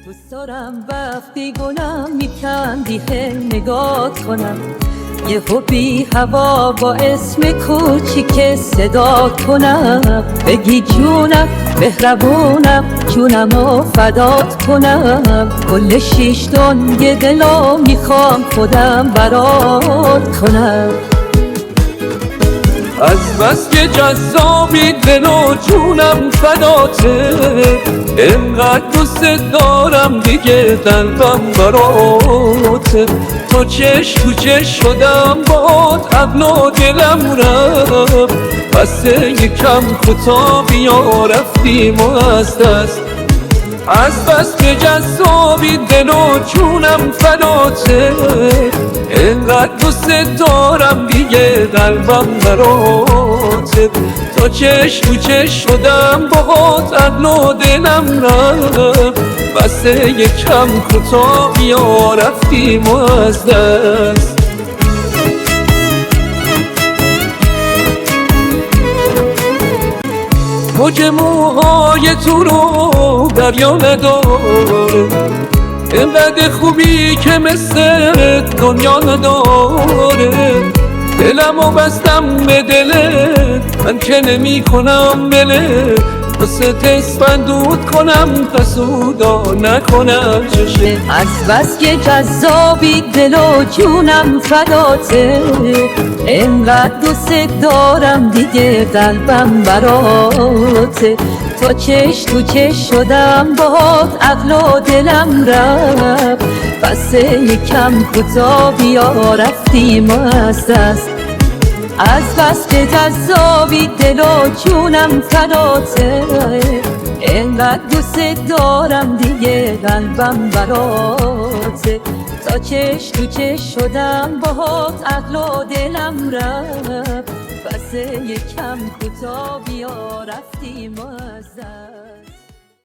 دوست دارم وقتی گلم میکندی نگات کنم، یه حبی هوا با اسم کوچیک صدات کنم، بگی جونم مهربونم جونمو فدات کنم، کل 6 دنیا دلو میخوام خودم برات کنم. از بس که جذابی دل و جونم فداته، انقدر دوست دارم دیگه قلبم براته، تو چش تو چش شدم باد عقل و دلم رفت، بس یکم کوتاه بیا رفتیم و از دست. از بس که جذابی دل و جونم فداته، انقدر دوست دارم دیگه قلبم براته، تا چش تو چش شدم باهات عقل و دلم رفت، بس یکم کوتاه بیا رفتیم و از دست. موج موهای تو رو دریا نداره، اینقدر خوبی که مثل دنیا نداره، دلمو بستم به دلت من که نمی کنم بله، واسه اسفندود کنم حسودا نکنم چشه. از بس که جذابی دل و جونم فداته، انقدر دوست دارم دیگه قلبم براته، تا چش تو چش شدم باهات عقل و دلم رفت، بس یکم کوتاه بیا رفتیم از دست. از بس که جذابی دل و جونم فداته، انقدر دوست دارم دیگه قلبم براته، تا چش تو چش شدم باهات عقل و دلم رفت، بس یکم کوتاه بیا رفتیم از دست.